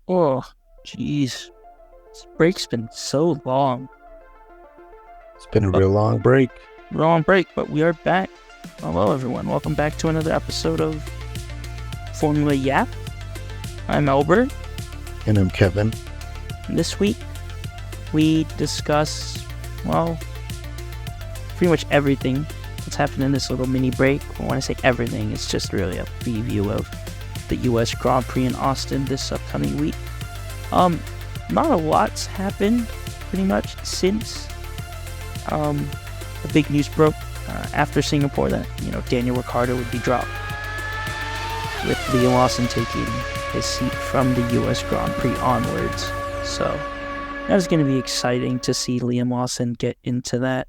Oh, jeez. This break's been so long. It's been a But real long break. we're on break, but we are back. Hello, everyone. Welcome back to another episode of Formula Yap. I'm Albert. And I'm Kevin. And this week, we discuss, well, pretty much everything that's happened in this little mini break. When I say everything, it's just really a preview of the U.S. Grand Prix in Austin this upcoming week. Not a lot's happened, pretty much, since the big news broke after Singapore that, Daniel Ricciardo would be dropped, with Liam Lawson taking his seat from the U.S. Grand Prix onwards. So that was going to be exciting to see Liam Lawson get into that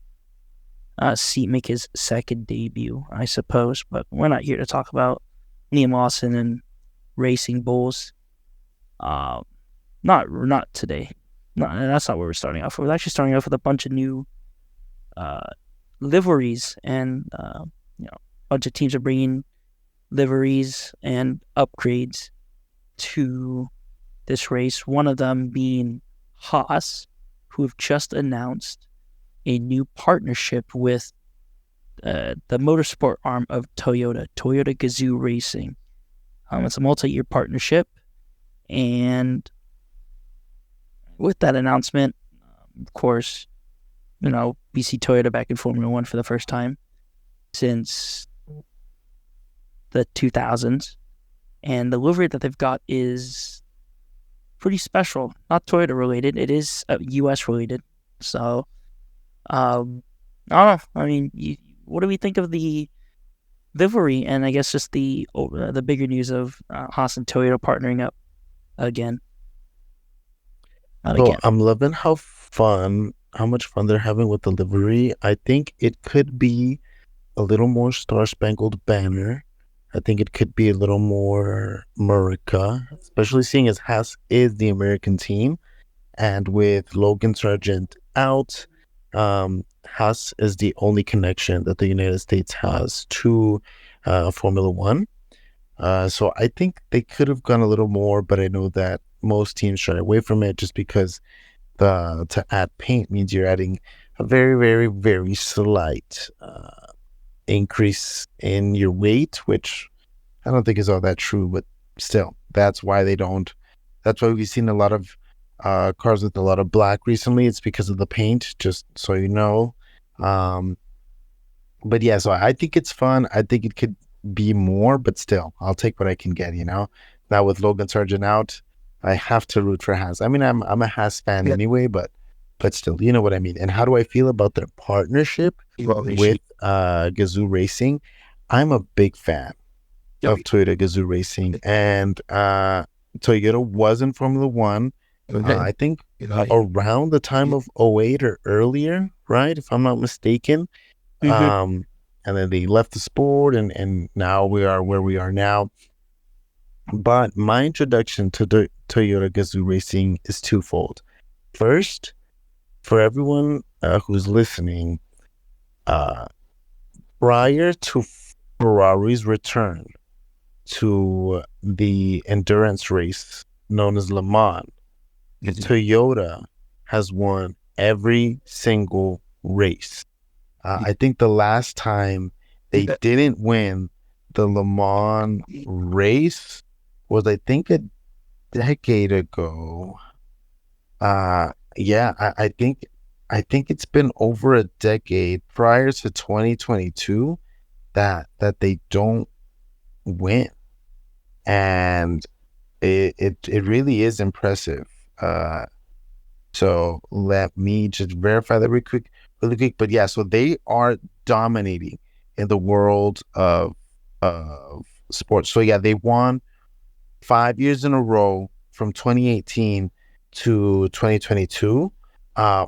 seat, make his second debut, I suppose. But we're not here to talk about Liam Lawson and racing bulls. Not today. No, that's not where we're starting off. We're actually starting off with a bunch of new liveries, and a bunch of teams are bringing liveries and upgrades to this race. One of them being Haas, who have just announced a new partnership with the motorsport arm of Toyota Gazoo Racing. It's a multi-year partnership, and with that announcement, of course, we see Toyota back in Formula One for the first time since the 2000s, and the livery that they've got is pretty special. Not Toyota related; it is U.S. related. So, I don't know. I mean, what do we think of the livery? And I guess just the bigger news of Haas and Toyota partnering up again. Not So again. I'm loving how much fun they're having with the livery. I think it could be a little more Star Spangled Banner. I think it could be a little more America, especially seeing as Haas is the American team. And with Logan Sargent out, Haas is the only connection that the United States has to Formula One. So I think they could have gone a little more, but I know that most teams shy away from it just because to add paint means you're adding a very, very, very slight increase in your weight, which I don't think is all that true, but still, that's why they don't. That's why we've seen a lot of cars with a lot of black recently. It's because of the paint, just so you know. Um, but yeah, so I think it's fun. I think it could be more, but still, I'll take what I can get. Now with Logan Sargent out, I have to root for Haas. I mean, I'm a Haas fan anyway, but still, you know what I mean. And how do I feel about their partnership with Gazoo Racing? I'm a big fan of Toyota Gazoo Racing, and Toyota was in Formula One. I think around the time of '08 or earlier, right? If I'm not mistaken. Mm-hmm. And then they left the sport, and now we are where we are now. But my introduction to the Toyota Gazoo Racing is twofold. First, for everyone who's listening, prior to Ferrari's return to the endurance race known as Le Mans, Toyota has won every single race. I think the last time they didn't win the Le Mans race was, I think, a decade ago. Yeah, I think it's been over a decade prior to 2022 that they don't win, and it really is impressive. Uh, so let me just verify that really quick. But yeah, so they are dominating in the world of sports. So yeah, they won 5 years in a row from 2018 to 2022.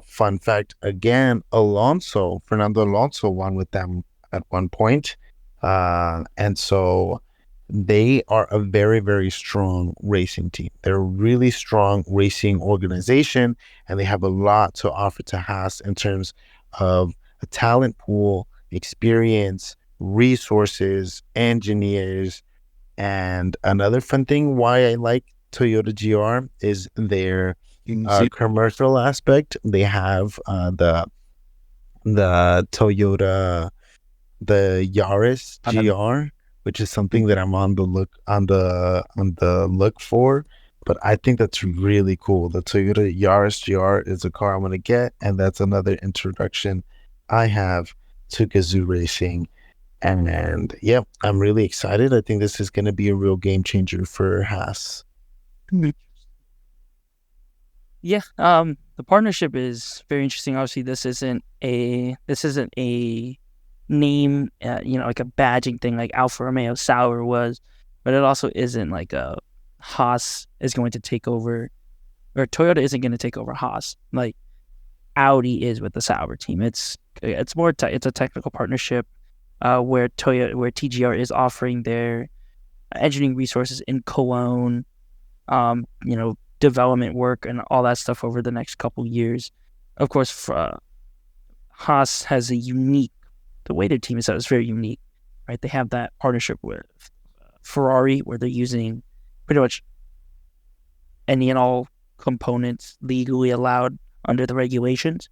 Fun fact again, Fernando Alonso won with them at one point. And so they are a very, very strong racing team. They're a really strong racing organization, and they have a lot to offer to Haas in terms of a talent pool, experience, resources, engineers. And another fun thing why I like Toyota GR is their commercial aspect. They have the Toyota, the Yaris GR, which is something that I'm on the look for. But I think that's really cool. The Toyota Yaris GR is a car I'm gonna get, and that's another introduction I have to Gazoo racing. And yeah, I'm really excited. I think this is gonna be a real game changer for Haas. Yeah, the partnership is very interesting. Obviously, this isn't a name, like a badging thing like Alfa Romeo Sauber was, but it also isn't like a Haas is going to take over, or Toyota isn't going to take over Haas like Audi is with the Sauber team. It's more it's a technical partnership where TGR is offering their engineering resources in Cologne, development work and all that stuff over the next couple years. Of course, Haas has the way their team is set is very unique, right? They have that partnership with Ferrari where they're using pretty much any and all components legally allowed under the regulations,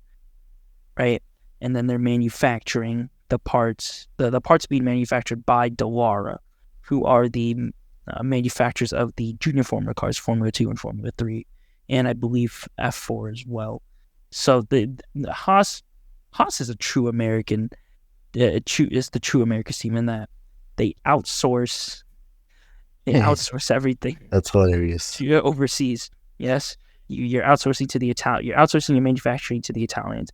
right? And then they're manufacturing the parts, the parts being manufactured by Dallara, who are the manufacturers of the junior Formula cars, Formula 2 and Formula 3, and I believe F4 as well. So the Haas is a true American. It's the true American team in that they outsource everything. That's hilarious. To overseas, yes, you're outsourcing to the You're outsourcing your manufacturing to the Italians.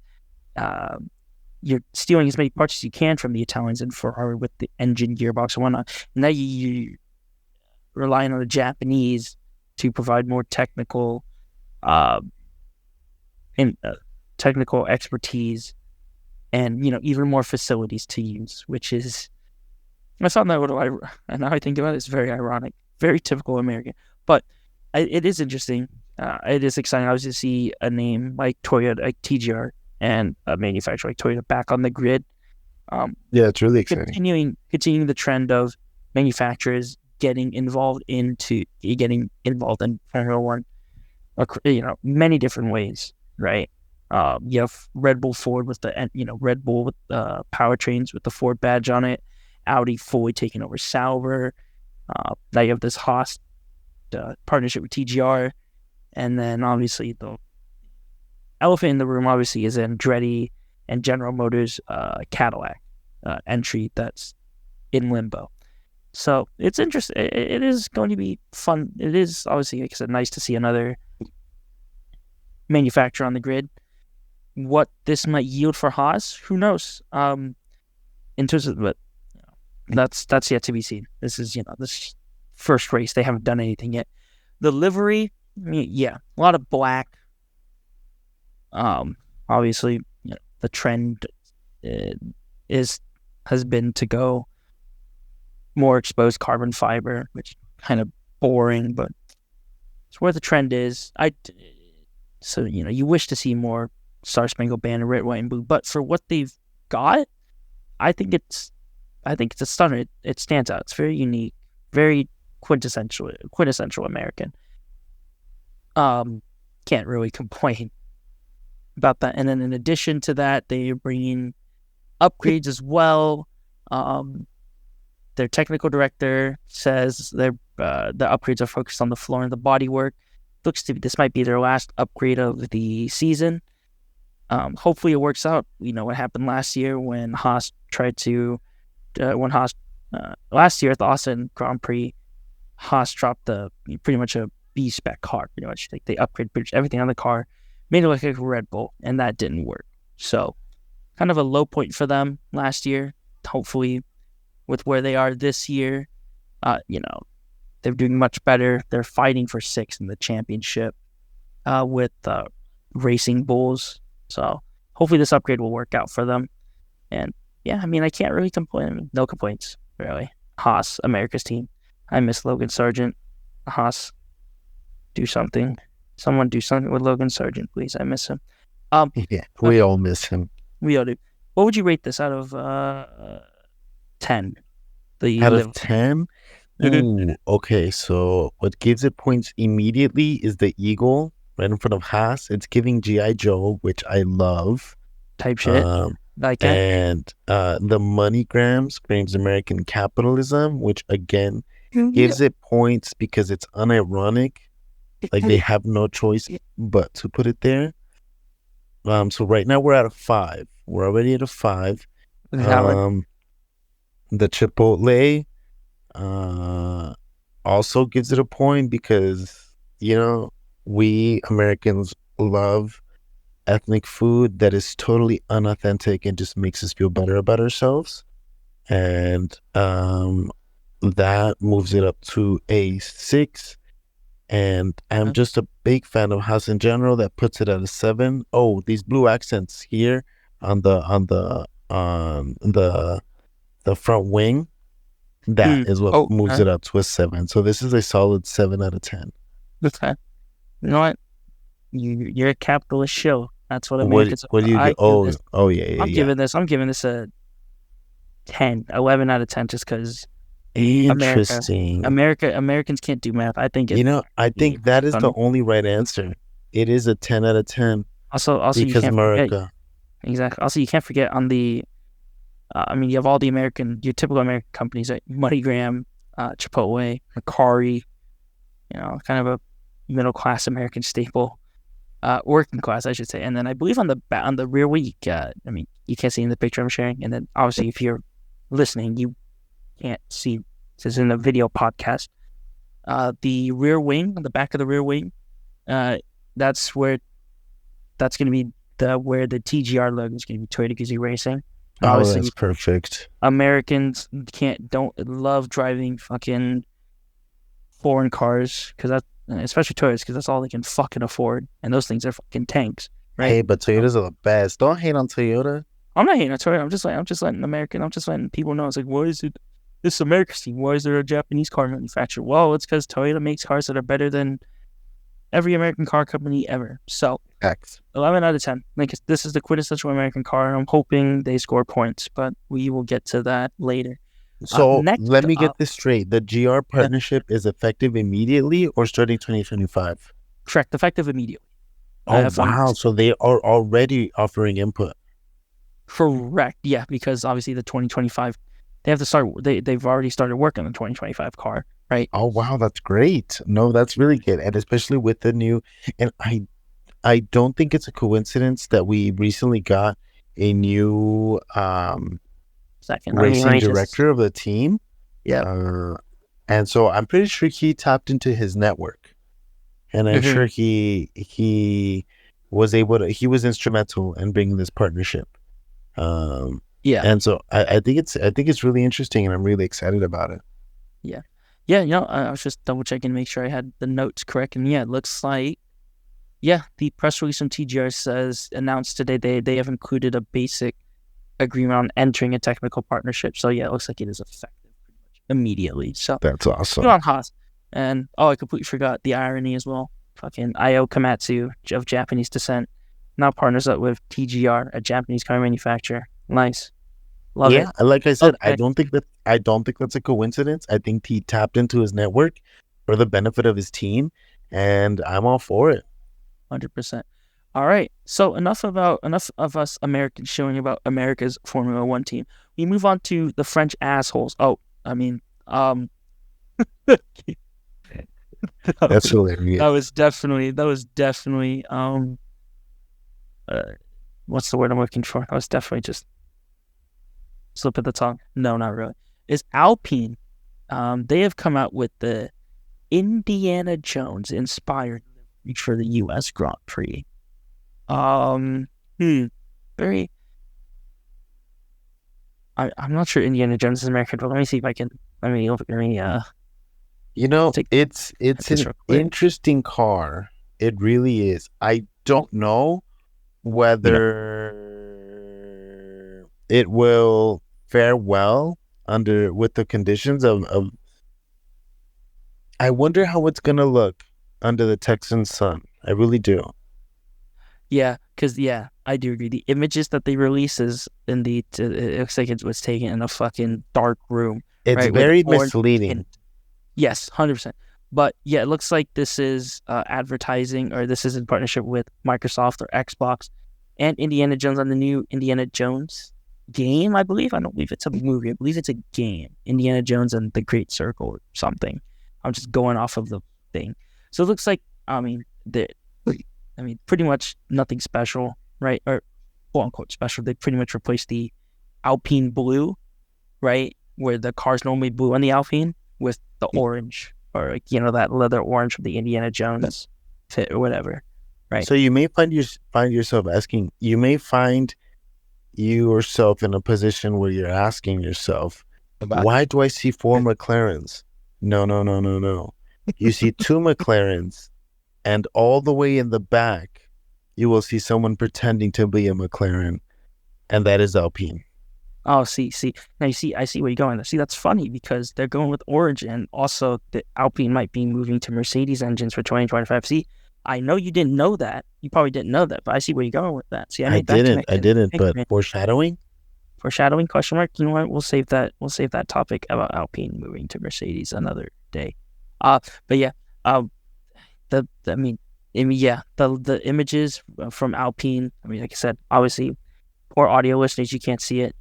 You're stealing as many parts as you can from the Italians and Ferrari with the engine, gearbox, and whatnot. And now you relying on the Japanese to provide more technical technical expertise and even more facilities to use, which is that's something that and now I think about it, it's very ironic, very typical American. But it is interesting. It is exciting, obviously, to see a name like Toyota, like TGR, and a manufacturer like Toyota back on the grid. Yeah, it's really exciting. Continuing the trend of manufacturers getting involved in Formula One, many different ways, right? You have Red Bull Ford with Red Bull with powertrains with the Ford badge on it, Audi fully taking over Sauber. Now you have this Haas partnership with TGR, and then obviously the elephant in the room obviously is Andretti and General Motors Cadillac entry that's in limbo. So it's interesting. It is going to be fun. It is obviously, like I said, nice to see another manufacturer on the grid. What this might yield for Haas, who knows? In terms of, but that's yet to be seen. This is this first race. They haven't done anything yet. The livery, a lot of black. Obviously, the trend has been to go more exposed carbon fiber, which is kind of boring, but it's where the trend is. So you wish to see more Star Spangled Banner, red, white, and blue, but for what they've got, I think it's a stunner. It stands out. It's very unique, very quintessential American. Can't really complain about that. And then in addition to that, they're bringing upgrades as well. Their technical director says the upgrades are focused on the floor and the bodywork. Looks to be this might be their last upgrade of the season. Hopefully it works out. What happened last year when Haas last year at the Austin Grand Prix, Haas dropped pretty much a B spec car. Pretty much, like they upgraded pretty much everything on the car, made it look like a Red Bull, and that didn't work. So, kind of a low point for them last year. Hopefully, with where they are this year, they're doing much better. They're fighting for 6th in the championship with Racing Bulls. So hopefully this upgrade will work out for them. And I can't really complain. No complaints, really. Haas, America's team. I miss Logan Sargent. Haas, do something. Someone do something with Logan Sargent, please. I miss him. We all miss him. We all do. What would you rate this out of 10? Out of 10? Ooh, okay. So what gives it points immediately is the eagle right in front of Haas. It's giving GI Joe, which I love. Type shit. Um, Like it. and the MoneyGram screams American capitalism, which again Yeah. gives it points because it's unironic. Like they have no choice but to put it there. So right now we're at a 5. We're already at a 5. Valid. Um, the Chipotle uh also gives it a point because you know we Americans love ethnic food that is totally unauthentic and just makes us feel better about ourselves. And that moves it up to a 6. And I'm just a big fan of House in general. That puts it at a 7. Oh, these blue accents here on the front wing. That Hmm. is what Oh, moves it up to a 7. So this is a solid 7 out of 10. that's fine. You know what? You're a capitalist show. That's what What Americans what do are. you I get? give Oh this. oh yeah yeah yeah. I'm giving this a 10, 11 out of 10, just because America, Interesting. Americans can't do math. I think You it. know, I Yeah, think that is the done. only right answer. It is a 10 out of 10 Also, you because can't forget. America. Exactly. Also, you can't forget on the. I mean, you have all the your typical American companies like MoneyGram, Chipotle, Macari. You know, kind of a middle class American staple. Working class, I should say. And then I believe on the rear wheel, I mean, you can't see in the picture I'm sharing. And then obviously, if you're listening, you can't see. This is in a video podcast. The rear wing, the back of the rear wing, uh, that's where that's going to be where the TGR logo is going to be, Toyota Guzzi Racing. Oh, that's Obviously, perfect. Americans don't love driving fucking foreign cars because that, especially Toyotas, because that's all they can fucking afford, and those things are fucking tanks, right? Hey, but Toyotas are the best. Don't hate on Toyota. I'm not hating on Toyota. I'm just letting people know. It's like, why is it this American scene? Why is there a Japanese car manufacturer? Well, it's because Toyota makes cars that are better than every American car company ever. So X. 11 out of 10. Like, this is the quintessential American car. I'm hoping they score points, but we will get to that later. So Next let me get up, this straight. The GR yeah, partnership is effective immediately or starting 2025? correct, effective immediately. I Oh, have fun. wow. So they are already offering input. Correct, yeah, because obviously the 2025, they have to start. They've already started working on the 2025 car, right? Oh, wow. That's great. No, that's really good. And especially with the new, and I don't think it's a coincidence that we recently got a new Second, let racing me just, director of the team. yeah. And so I'm pretty sure he tapped into his network. And I'm Mm-hmm. sure he he was instrumental in bringing this partnership. Um, Yeah, and so I think it's really interesting and I'm really excited about it. yeah, yeah. You know, I was just double checking to make sure I had the notes correct, and yeah, it looks like, yeah, the press release from TGR says announced today they have included a basic agreement on entering a technical partnership. So yeah, it looks like it is effective pretty much immediately. So That's good awesome. on Haas. And oh, I completely forgot the irony as well. Fucking Io Komatsu of Japanese descent now partners up with TGR, a Japanese car manufacturer. Nice, love Yeah, it. like I said, Okay, I don't think that's a coincidence. I think he tapped into his network for the benefit of his team, and I'm all for it. 100%. All right. So enough of us Americans showing about America's Formula One team. We move on to the French assholes. Oh, I mean, that That's was, hilarious. that was definitely uh, what's the word I'm looking for? That was definitely just slip of the tongue. No, not really. Is Alpine? They have come out with the Indiana Jones inspired for the U.S. Grand Prix. Um, very. I'm not sure Indiana Jones is American, but let me see if I can. You know, Take it's this an real quick. interesting car. It really is. I don't know You know, whether it will fare well under with the conditions of I wonder how it's gonna look under the Texan sun. I really do. yeah, because yeah, I do agree. The images that they release is in it looks like it was taken in a fucking dark room, It's right, with very orange misleading. tint. Yes, 100%. But yeah, it looks like this is advertising, or this is in partnership with Microsoft or Xbox and Indiana Jones on the new Indiana Jones game, I believe. I don't believe it's a movie. I believe it's a game. Indiana Jones and the Great Circle or something. I'm just going off of the thing. So it looks like, pretty much nothing special, right? Or quote unquote special. They pretty much replaced the Alpine blue, right? Where the car's normally blue on the Alpine with the orange, or like, that leather orange from the Indiana Jones fit or whatever, right? So you may find yourself asking. You may find yourself in a position where you're asking yourself, About why do I see four McLarens? No, no, no, no, no. You see two McLarens, and all the way in the back, you will see someone pretending to be a McLaren, and that is Alpine. Oh, see. Now I see where you're going. See, that's funny because they're going with orange, and also the Alpine might be moving to Mercedes engines for 2025. See, I know you didn't know that. You probably didn't know that, but I see where you're going with that. See, I made that I connection. didn't, but foreshadowing? Foreshadowing? Question mark. You know what? We'll save that. We'll save that topic about Alpine moving to Mercedes another day. But yeah. The images from Alpine. I mean, like I said, obviously, poor audio listeners, you can't see it.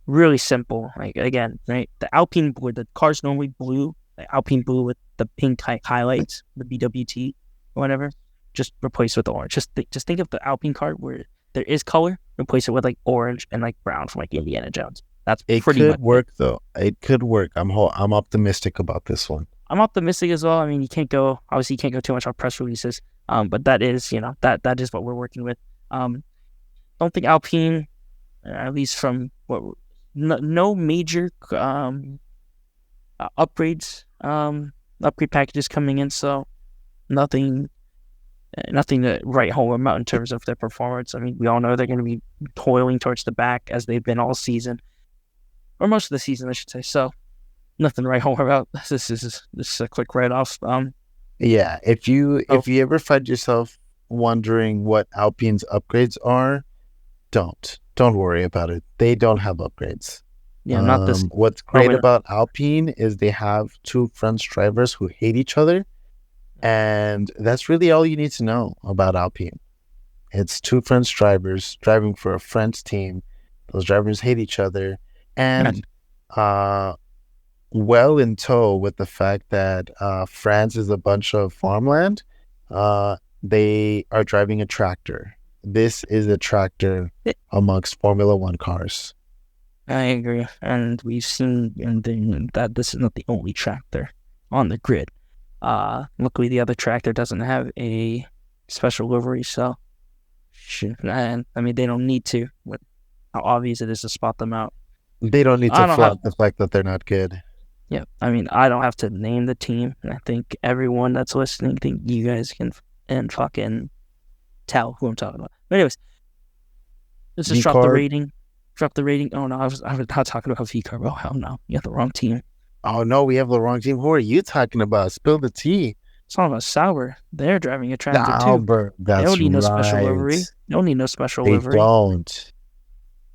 Really simple. Like again, right? The Alpine blue, the car's normally blue, the Alpine blue with the pink highlights, the BWT or whatever. Just replace with orange. Just think of the Alpine car where there is color, replace it with like orange and like brown from like Indiana Jones. That's It pretty much could work though. It could work. I'm optimistic about this one. I'm optimistic as well. I mean, you can't go too much on press releases. But that is, that is what we're working with. Don't think Alpine, at least from what, no major upgrades, upgrade packages coming in. So nothing to write home about in terms of their performance. I mean, we all know they're going to be toiling towards the back as they've been all season, or most of the season, I should say. So nothing to write home about. This is a quick write off. Yeah, if you ever find yourself wondering what Alpine's upgrades are, don't worry about it. They don't have upgrades. Yeah, not this. What's great about Alpine is they have two French drivers who hate each other, and that's really all you need to know about Alpine. It's two French drivers driving for a French team. Those drivers hate each other, and well in tow with the fact that France is a bunch of farmland. They are driving a tractor. This is a tractor amongst Formula One cars. I agree, and we've seen that this is not the only tractor on the grid. Luckily, the other tractor doesn't have a special livery, so and I mean they don't need to. With how obvious it is to spot them out. They don't need to flaunt the fact that they're not good. Yeah, I mean I don't have to name the team. I think everyone that's listening, think you guys can and fucking tell who I'm talking about. But anyways, let's just drop the rating. Drop the rating. Oh no, I was not talking about V-Carb. Oh hell no, you have the wrong team. Oh no, we have the wrong team. Who are you talking about? Spill the tea. It's all about Sauber. They're driving a tractor too. Albert, that's they don't need right. no special livery. They don't need no special livery. They don't.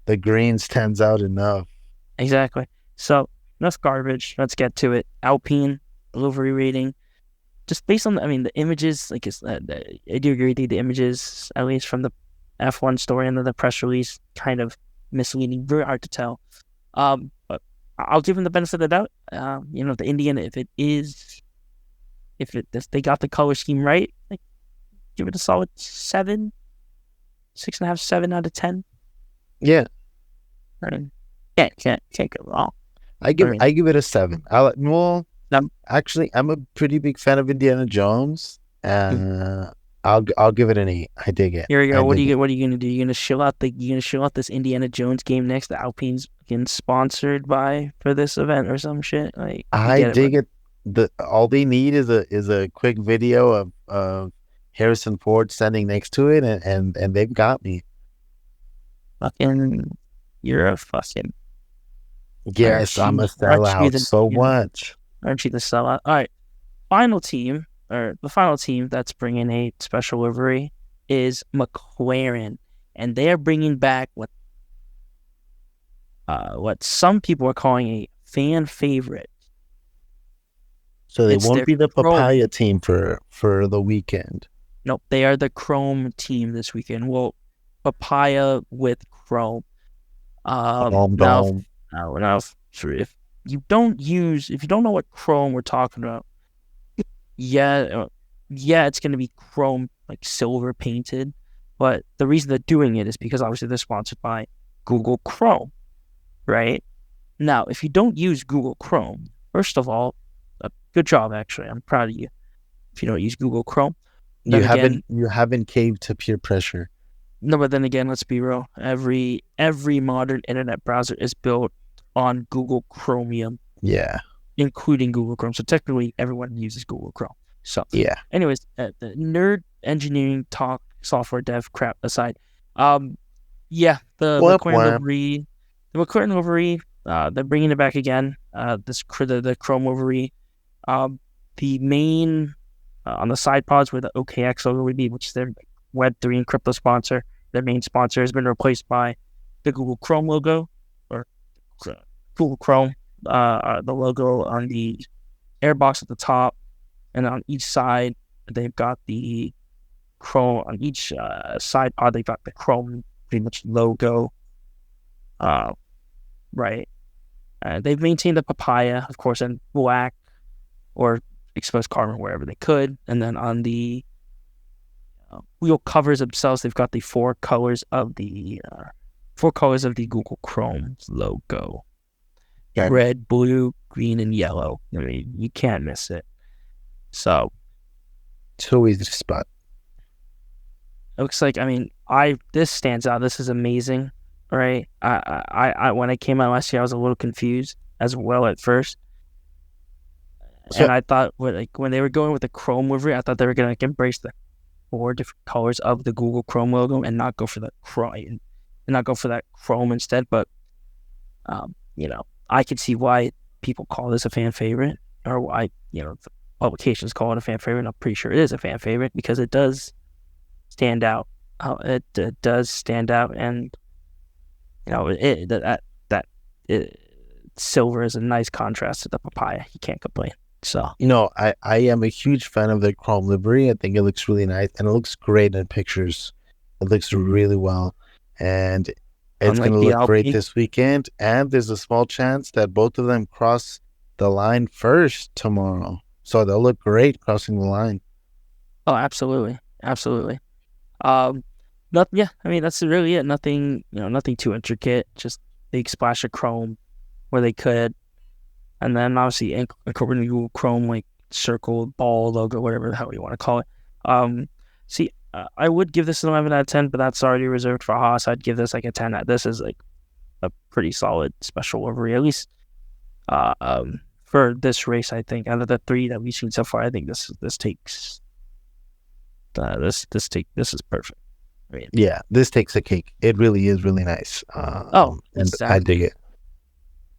The green stands out enough. Exactly. So enough garbage. Let's get to it. Alpine livery rating. Just based on the images, like I do agree the images, at least from the F1 story and then the press release, kind of misleading, very hard to tell. But I'll give them the benefit of the doubt. The Indiana, if they got the color scheme right, like give it a solid 7, 6.5, 7 out of 10. Yeah, I mean, can't go wrong. I give it a 7. Actually, I'm a pretty big fan of Indiana Jones. I'll give it an 8. I dig it. Here we go. What are you gonna do? You gonna shill out this Indiana Jones game next? The Alpine's getting sponsored for this event or some shit. Like I dig it. All they need is a quick video of Harrison Ford standing next to it, and they've got me. Fucking, you're a fucking. Yes, I'm a sellout so much. Aren't you the sellout? All right, the final team that's bringing a special livery is McLaren, and they are bringing back what some people are calling a fan favorite. So they It's won't their be the Chrome. papaya team for the weekend. Nope, they are the Chrome team this weekend. Well, papaya with Chrome. Dom Now, dom. if if you don't know what Chrome we're talking about, yeah, it's going to be Chrome, like silver painted. But the reason they're doing it is because obviously they're sponsored by Google Chrome, right? Now, if you don't use Google Chrome, first of all, good job, actually. I'm proud of you if you don't use Google Chrome. You Then haven't again, you haven't caved to peer pressure. no, but then again, let's be real. Every modern internet browser is built on Google Chromium, Yeah. including Google Chrome. So technically, everyone uses Google Chrome. So, Yeah. anyways, the nerd engineering talk, software dev crap aside, yeah, the Whap McLaren whap. livery, they're bringing it back again. The Chrome livery, the main on the side pods where the OKX logo would be, which is their Web3 and crypto sponsor. Their main sponsor has been replaced by the Google Chrome logo, or Google Chrome, the logo on the airbox at the top, and on each side they've got the Chrome. On each side pod they've got the Chrome pretty much logo, right? They've maintained the papaya, of course, in black or exposed carbon wherever they could, and then on the wheel covers themselves, they've got the four colors of the Google Chrome logo: Okay. red, blue, green, and yellow. I mean, you can't miss it. So It's always the spot. it looks like, I mean, this stands out. This is amazing, right? I when I came out last year, I was a little confused as well at first, So and I thought when they were going with the Chrome livery, I thought they were gonna embrace the four different colors of the Google Chrome logo and not go for the Chrome instead. But I could see why people call this a fan favorite, or why the publications call it a fan favorite. And I'm pretty sure it is a fan favorite because it does stand out. It does stand out, and silver is a nice contrast to the papaya. You can't complain. So I am a huge fan of the Chrome livery. I think it looks really nice and it looks great in pictures. It looks really well, and it's unlike gonna the look great LP, this weekend. And there's a small chance that both of them cross the line first tomorrow, so they'll look great crossing the line. oh, absolutely, absolutely. Not yeah. I mean, that's really it. Nothing, nothing too intricate. Just big splash of Chrome where they could, and then obviously incorporating Google Chrome, like circle, ball, logo, whatever the hell you want to call it. See, I would give this an 11 out of 10, but that's already reserved for Haas. I'd give this like a 10. This is like a pretty solid special livery, at least for this race. I think out of the three that we've seen so far, I think this takes this is perfect. I mean, Yeah, this takes a cake. It really is really nice. And exactly. I dig it.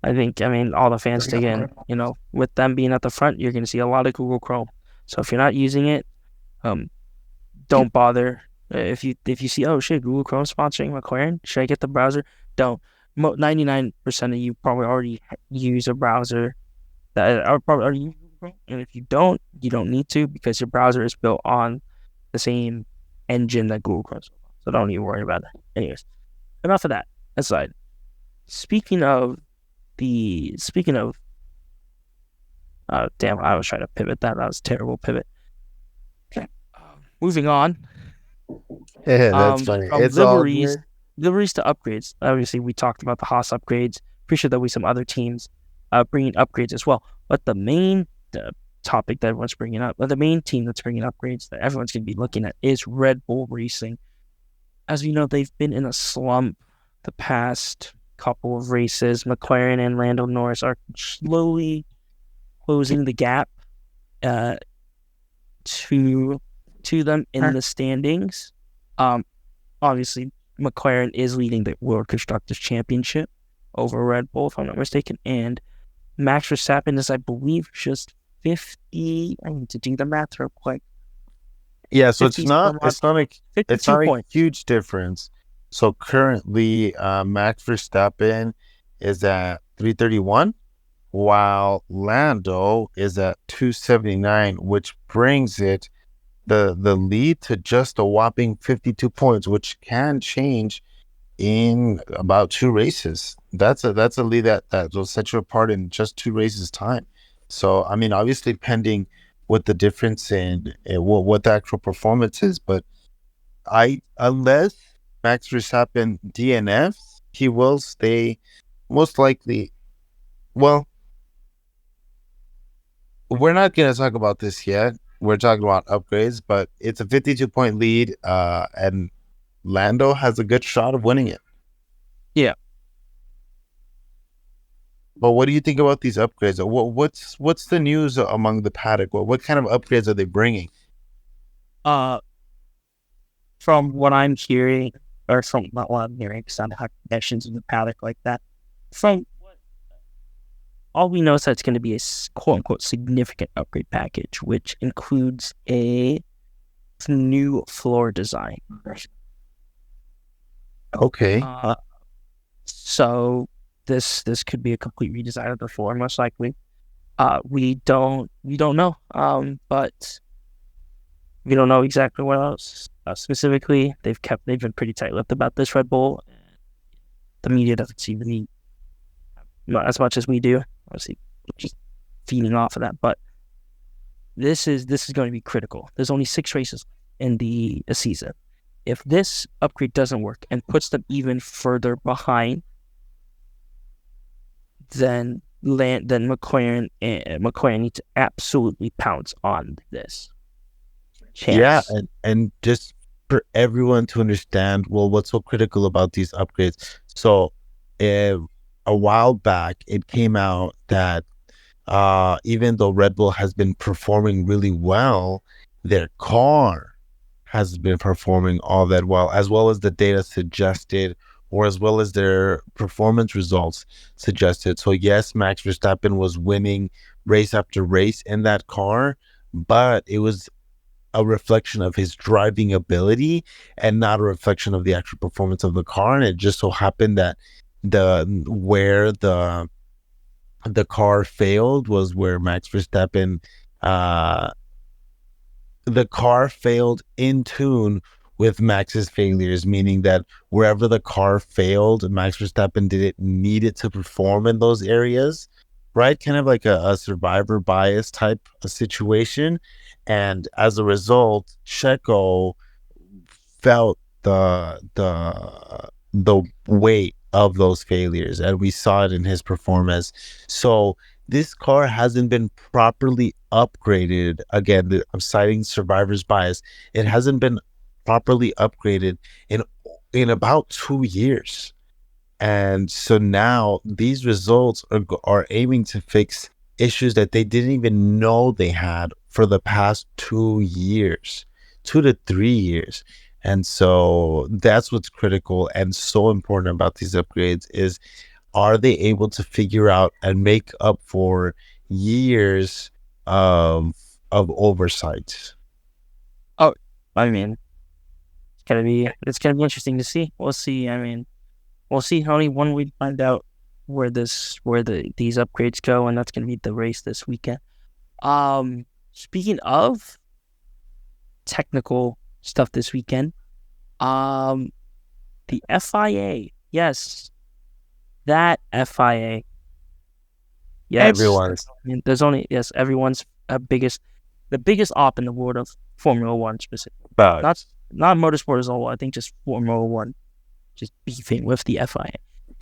I think, all the fans dig it. With them being at the front, you're going to see a lot of Google Chrome. So if you're not using it, don't bother. If you see, oh shit, Google Chrome sponsoring McLaren, should I get the browser? Don't. 99% of you probably already use a browser that are probably already use Google Chrome. And if you don't need to, because your browser is built on the same engine that Google Chrome is. So don't even worry about it. Anyways, enough of that aside. Speaking of, damn, I was trying to pivot that. That was a terrible pivot. Okay. Moving on. Yeah, that's funny. From It's all good. liveries to upgrades. Obviously, we talked about the Haas upgrades. Pretty sure there'll be some other teams bringing upgrades as well. But the main topic that everyone's bringing up, the main team that's bringing upgrades that everyone's going to be looking at is Red Bull Racing. As we know, they've been in a slump the past couple of races. McLaren and Lando Norris are slowly closing the gap to them in the standings. Obviously, McLaren is leading the World Constructors Championship over Red Bull, if I'm not mistaken, and Max Verstappen is, I believe, just 50. I need to do the math real quick. Yeah, so it's not a points. huge difference. So currently, Max Verstappen is at 331, while Lando is at 279, which brings it the lead to just a whopping 52 points, which can change in about two races. That's a lead that will set you apart in just two races time. So I mean, obviously pending what the difference in what the actual performance is, but I unless Max Verstappen DNFs, he will stay most likely. Well, we're not going to talk about this yet. We're talking about upgrades, but it's a 52-point lead, and Lando has a good shot of winning it. Yeah. But what do you think about these upgrades? What's the news among the paddock? What kind of upgrades are they bringing? Uh, from what I'm hearing, or from not what I'm hearing, because I don't have connections in the paddock like that. From what all we know is that it's going to be a quote unquote significant upgrade package, which includes a new floor design. Okay. So this could be a complete redesign of the floor, most likely. We don't know. But we don't know exactly what else. Specifically, they've been pretty tight-lipped about this Red Bull. The media doesn't seem to be not as much as we do. Obviously, just feeding off of that. But this is going to be critical. There's only 6 races in the season. If this upgrade doesn't work and puts them even further behind, then McLaren needs to absolutely pounce on this chance. Yeah, and just for everyone to understand, well, what's so critical about these upgrades? So, a while back, it came out that even though Red Bull has been performing really well, their car has been performing all that well as the data suggested, or as well as their performance results suggested. So yes, Max Verstappen was winning race after race in that car, but it was a reflection of his driving ability and not a reflection of the actual performance of the car. And it just so happened that where the car failed was where Max Verstappen uh the car failed in tune with Max's failures, meaning that wherever the car failed, Max Verstappen didn't need it to perform in those areas, right? Kind of like a survivor bias type of situation. And as a result, Checo felt the weight of those failures, and we saw it in his performance. So this car hasn't been properly upgraded. Again, I'm citing survivor's bias. It hasn't been properly upgraded in about 2 years. And so now these results are aiming to fix issues that they didn't even know they had for the past 2 years, 2 to 3 years. And so that's what's critical and so important about these upgrades is, are they able to figure out and make up for years of oversight? Oh, I mean, it's gonna be interesting to see. We'll see. I mean, we'll see how when we find out where these upgrades go, and that's gonna be the race this weekend. Speaking of technical stuff this weekend, the FIA, yes, that FIA, yes, Everyone's I mean, there's only everyone's the biggest op in the world of Formula One specifically, about not motorsport as a whole. I think just Formula One, just beefing with the FIA.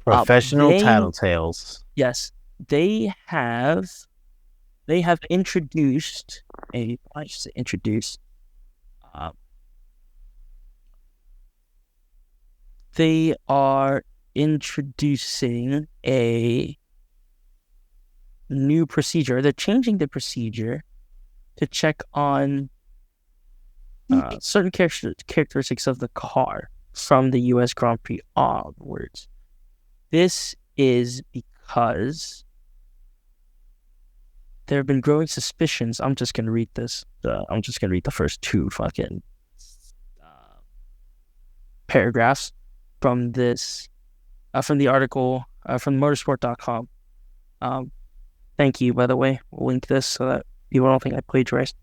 professional They tattletales. Yes, they have introduced a I should say introduce. They are introducing a new procedure. They're changing the procedure to check on certain characteristics of the car from the U.S. Grand Prix onwards. This is because there have been growing suspicions. I'm just going to read this. I'm just going to read the first 2 fucking paragraphs from this, from the article from motorsport.com. Thank you, by the way. We'll link this so that people don't think I plagiarized.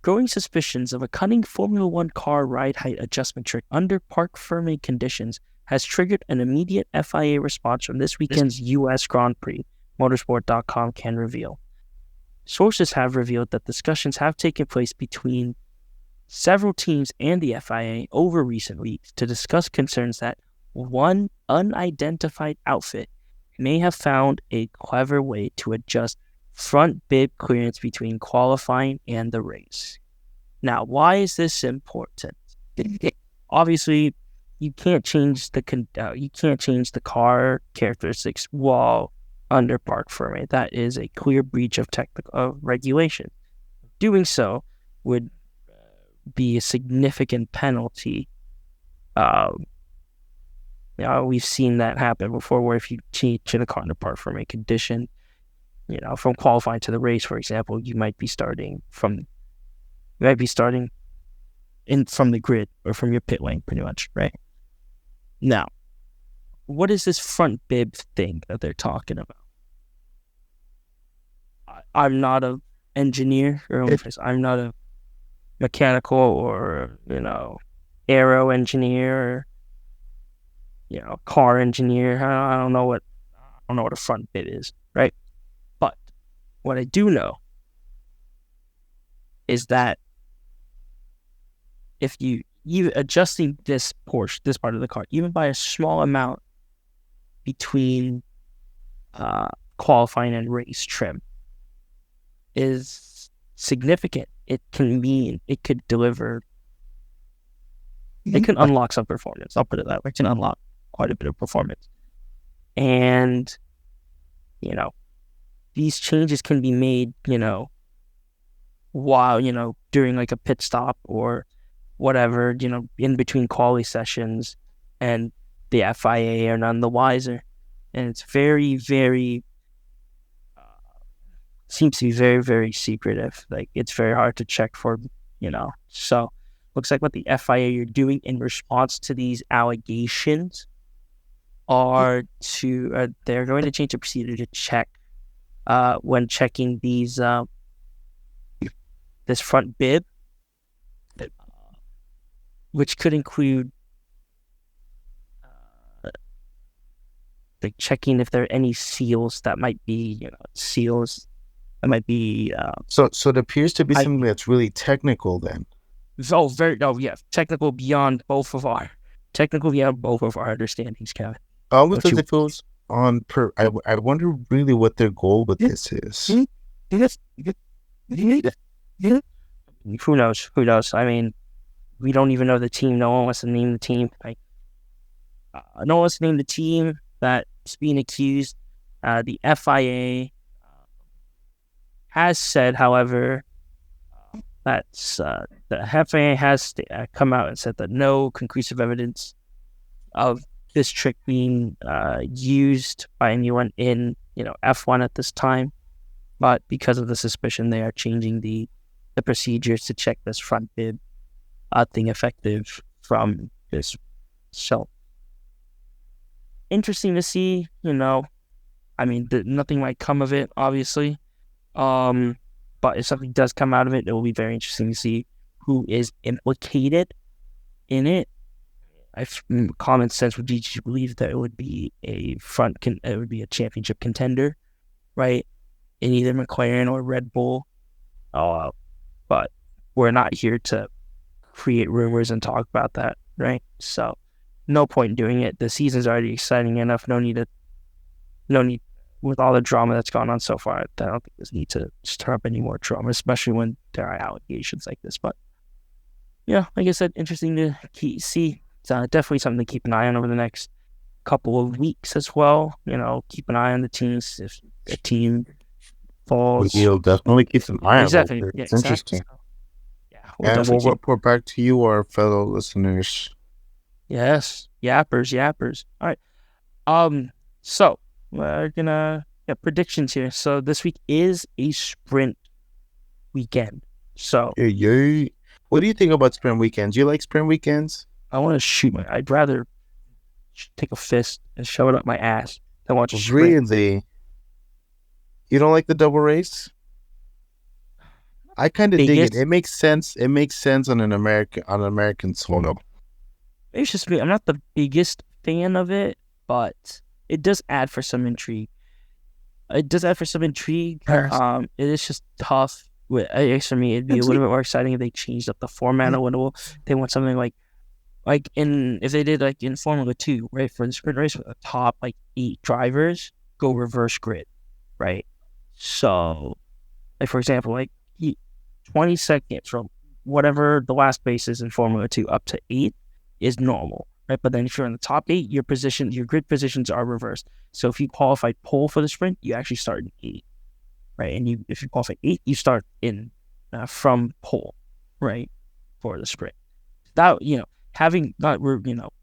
Growing suspicions of a cunning Formula One car ride height adjustment trick under parc fermé conditions has triggered an immediate FIA response from this weekend's U.S. Grand Prix, Motorsport.com can reveal. Sources have revealed that discussions have taken place between several teams and the FIA over recent weeks to discuss concerns that one unidentified outfit may have found a clever way to adjust front bib clearance between qualifying and the race. Now, why is this important? Obviously, you can't change the car characteristics while under parc fermé. That is a clear breach of technical regulation. Doing so would be a significant penalty. We've seen that happen before, where if you change the car under parc fermé condition, from qualifying to the race, for example, you might be starting from the grid or from your pit lane, pretty much, right? Now, what is this front bib thing that they're talking about? I'm not an engineer, I'm not a mechanical or aero engineer, or car engineer. I don't know what a front bib is, right? But what I do know is that if you even adjusting this part of the car, even by a small amount between qualifying and race trim, is significant. It can unlock some performance. I'll put it that way. It can unlock quite a bit of performance. And, these changes can be made, while, during like a pit stop or whatever, in between quali sessions, and the FIA are none the wiser. And it's very, very, seems to be very, very secretive. Like, it's very hard to check for, so looks like what the FIA are doing in response to these allegations they're going to change the procedure to check when checking these this front bib, which could include like checking if there are any seals that might be So it appears to be something that's really technical then. Technical beyond both of our understandings, Kevin. Because it goes on I wonder really what their goal with this is. Who knows? I mean, we don't even know the team. No one wants to name the team. No one wants to name the team that's being accused. The FIA has said, however, that's the FIA has come out and said that no conclusive evidence of this trick being used by anyone in F1 at this time, but because of the suspicion, they are changing the procedures to check this front bib thing effective from this. So interesting to see. I mean, nothing might come of it, obviously. But if something does come out of it, it will be very interesting to see who is implicated in it. Common sense would lead you to believe that it would be a championship contender, right? In either McLaren or Red Bull. But we're not here to create rumors and talk about that, right? So no point in doing it. The season's already exciting enough. No need with all the drama that's gone on so far. I don't think there's need to stir up any more drama, especially when there are allegations like this. But yeah, like I said, interesting to see. It's definitely something to keep an eye on over the next couple of weeks as well. Keep an eye on the teams. If a team falls, we'll definitely keep an eye on it. Exactly. It's interesting. So, and we'll report back to you, our fellow listeners. Yes, yappers. All right. So we're gonna get predictions here. So this week is a sprint weekend. So yay. What do you think about sprint weekends? Do you like sprint weekends? I want to shoot I'd rather take a fist and shove it up my ass than watch a sprint. Really? You don't like the double race? I kind of dig it. Biggest, It makes sense. It makes sense on an American soil. it's just me. I'm not the biggest fan of it, but it does add for some intrigue. It does add for some intrigue. It is just tough. I guess for me, it'd be a little bit more exciting if they changed up the format a little. They want something like in if they did like in Formula 2, right? For the sprint race, the top like 8 drivers go reverse grid, right? So, like for example, 20 seconds from whatever the last base is in Formula 2 up to 8 is normal, right? But then if you're in the top 8, your grid positions are reversed. So if you qualified pole for the sprint, you actually start in 8, right? And if you qualify 8, you start in from pole, right, for the sprint. That having not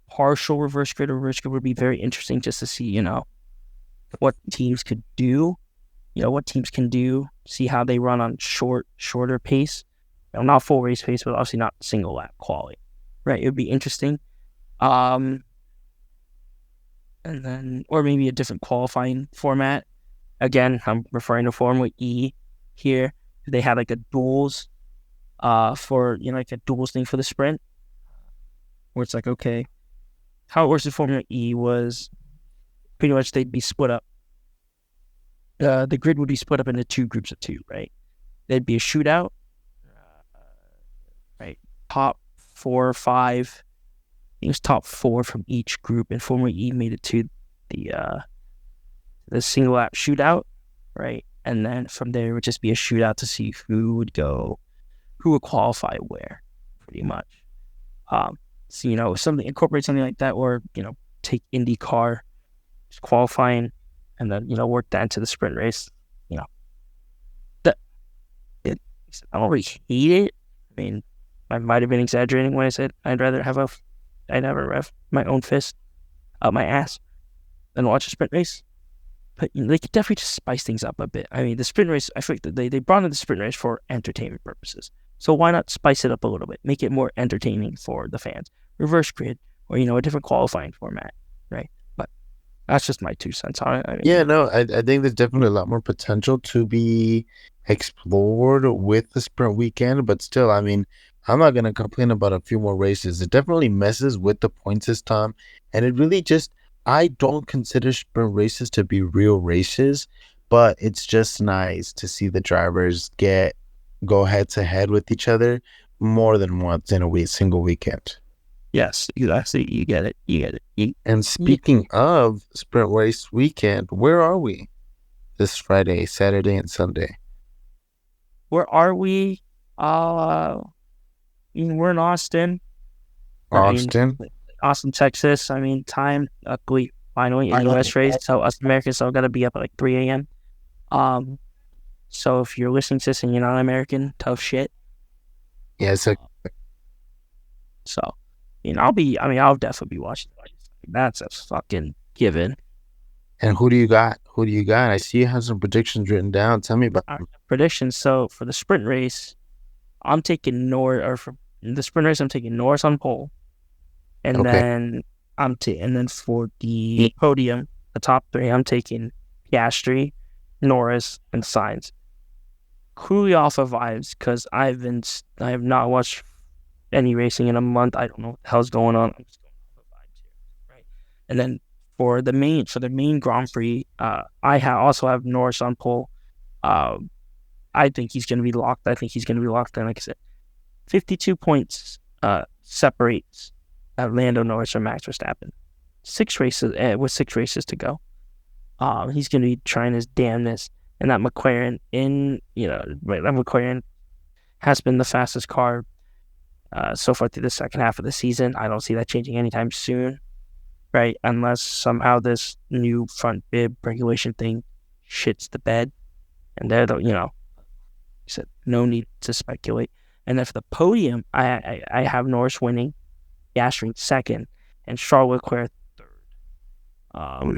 partial reverse grid or reverse grid would be very interesting just to see what teams could do, what teams can do, see how they run on shorter pace, not full race pace, but obviously not single lap quality, right? It would be interesting. And then, or maybe a different qualifying format. Again, I'm referring to Formula E here. They had like a duels, for like a duels thing for the sprint, where it's like, okay, how it works in Formula E was pretty much they'd be split up. The grid would be split up into 2 groups of 2, right? There'd be a shootout, right? Top 4 or 5. I think it was top 4 from each group, and Formula E made it to the single lap shootout, right? And then from there it would just be a shootout to see who would qualify where, pretty much. So incorporate something like that, or take IndyCar qualifying, and then work that into the sprint race. That I don't really hate it. I mean, I might have been exaggerating when I said I'd rather have my own fist up my ass than watch a sprint race. But they could definitely just spice things up a bit. I mean, the sprint race, I think that they brought in the sprint race for entertainment purposes. So why not spice it up a little bit, make it more entertaining for the fans? Reverse grid, or a different qualifying format, right? But that's just my 2 cents on it. Yeah, no, I think there's definitely a lot more potential to be explored with the sprint weekend, but still, I mean, I'm not going to complain about a few more races. It definitely messes with the point system, and it really just, I don't consider sprint races to be real races, but it's just nice to see the drivers go head to head with each other more than once in a single weekend. Yes, exactly. You get it. And speaking of sprint race weekend, where are we this Friday, Saturday, and Sunday? Where are we? We're in Austin. Austin. Austin, Texas. I mean, time, luckily, finally, a U.S. race. So us Americans still got to be up at like 3 a.m. So if you're listening to this and you're not American, tough shit. Yeah, So, I'll definitely be watching. That's a fucking given. And who do you got? I see you have some predictions written down. Tell me about them. Predictions. So for the sprint race, I'm taking Norris on pole. And then and then for the podium, the top 3, I'm taking Piastri, Norris, and Sainz. Clearly off of vibes, because I have not watched any racing in a month. I don't know what the hell's going on. I'm just going off of vibes here, right? And then for the main Grand Prix, I also have Norris on pole. I think he's going to be locked. And like I said, 52 points separates Lando Norris from Max Verstappen. 6 races with 6 races to go. He's going to be trying his damnness, and that McLaren that McLaren has been the fastest car so far through the second half of the season. I don't see that changing anytime soon, right? Unless somehow this new front bib regulation thing shits the bed, and they're said no need to speculate. And then for the podium, I have Norris winning, Piastri second, and Charles Leclerc third.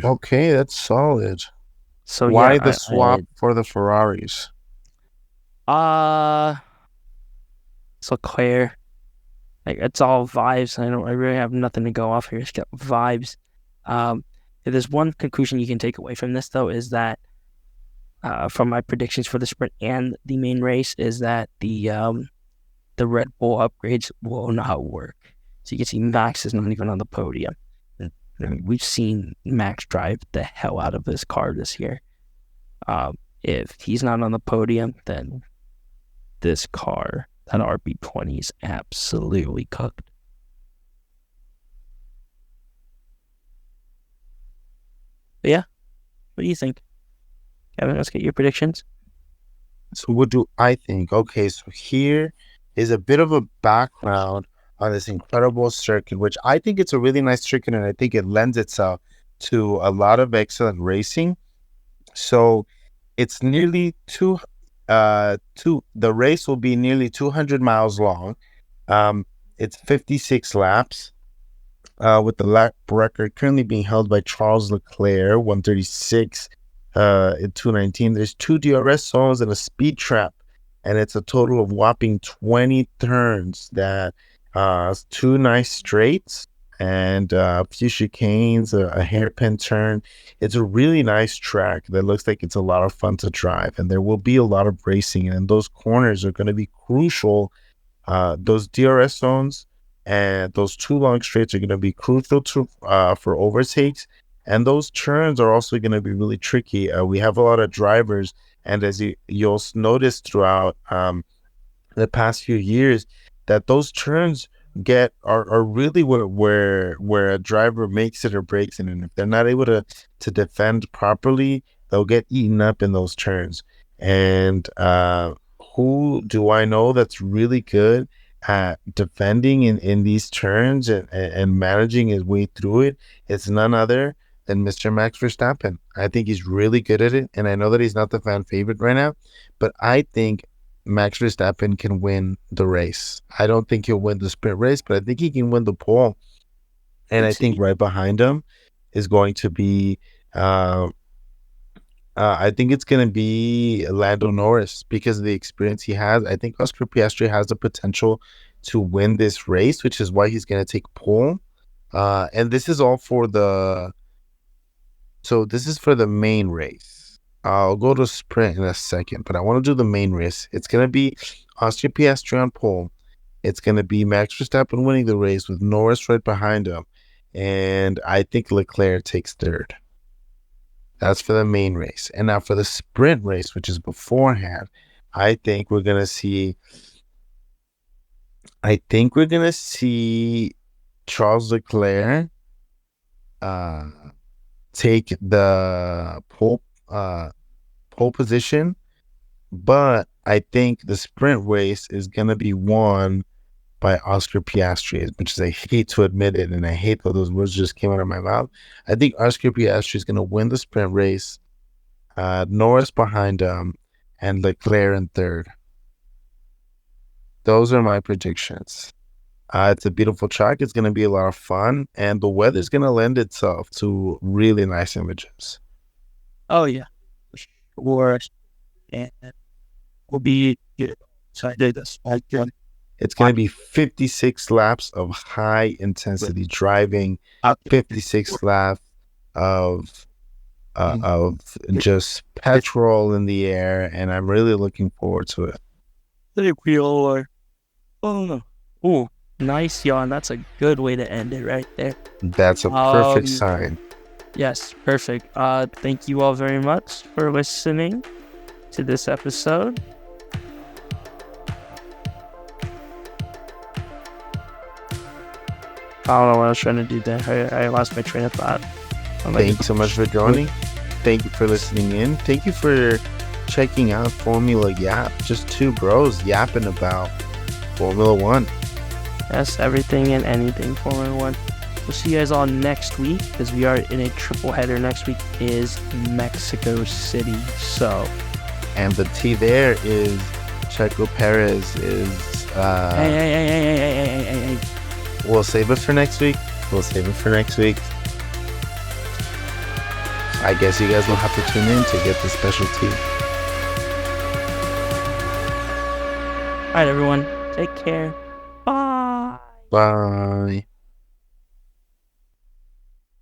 Okay, that's solid. So why the swap for the Ferraris? It's Leclerc. Like, it's all vibes. I really have nothing to go off here. It's got vibes. If there's one conclusion you can take away from this, though, is that from my predictions for the sprint and the main race is that the Red Bull upgrades will not work. So you can see Max is not even on the podium. I mean, we've seen Max drive the hell out of his car this year. If he's not on the podium, then this car, that RB20, is absolutely cooked. But yeah, what do you think? Kevin, let's get your predictions. So what do I think? Okay, so here is a bit of a background on this incredible circuit, which I think it's a really nice circuit, and I think it lends itself to a lot of excellent racing. So it's nearly the race will be nearly 200 miles long. It's 56 laps. With the lap record currently being held by Charles Leclerc, 136 in 219. There's 2 DRS zones and a speed trap, and it's a total of whopping 20 turns. That 2 nice straights and a few chicanes, a hairpin turn. It's a really nice track that looks like it's a lot of fun to drive, and there will be a lot of racing, and those corners are going to be crucial. Those DRS zones and those 2 long straights are going to be crucial to for overtakes, and those turns are also going to be really tricky. We have a lot of drivers, and as you'll notice throughout the past few years, that those turns are really where a driver makes it or breaks it, and if they're not able to defend properly, they'll get eaten up in those turns. And who do I know that's really good at defending in these turns and managing his way through it? It's none other than Mr. Max Verstappen. I think he's really good at it, and I know that he's not the fan favorite right now, but I think Max Verstappen can win the race. I don't think he'll win the sprint race, but I think he can win the pole. And I think right behind him is going to be I think it's going to be Lando Norris because of the experience he has. I think Oscar Piastri has the potential to win this race, which is why he's going to take pole. And this is all for this is for the main race. I'll go to sprint in a second, but I want to do the main race. It's going to be Oscar Piastri on pole. It's going to be Max Verstappen winning the race with Norris right behind him. And I think Leclerc takes third. That's for the main race. And now for the sprint race, which is beforehand, I think we're going to see Charles Leclerc take the pole position, but I think the sprint race is going to be won by Oscar Piastri, as much as I hate to admit it, and I hate that those words just came out of my mouth. I think Oscar Piastri is going to win the sprint race, Norris behind him, and Leclerc in third. Those are my predictions. It's a beautiful track. It's going to be a lot of fun, and the weather's going to lend itself to really nice images. Oh, yeah. For sure. And we'll be excited. It's going to be 56 laps of high-intensity driving, 56 laps of just petrol in the air, and I'm really looking forward to it. I think we all are. Oh, nice yawn. That's a good way to end it right there. That's a perfect sign. Yes, perfect. Thank you all very much for listening to this episode. I don't know what I was trying to do there. I lost my train of thought. Thank you so much for joining. Thank you for listening in. Thank you for checking out Formula Yap. Just 2 bros yapping about Formula 1. Yes, everything and anything Formula 1. We'll see you guys all next week because we are in a triple header. Next week is Mexico City. So, and the T there is Checo Perez is. Hey. We'll save it for next week. I guess you guys will have to tune in to get the special tea. All right, everyone. Take care. Bye. Bye.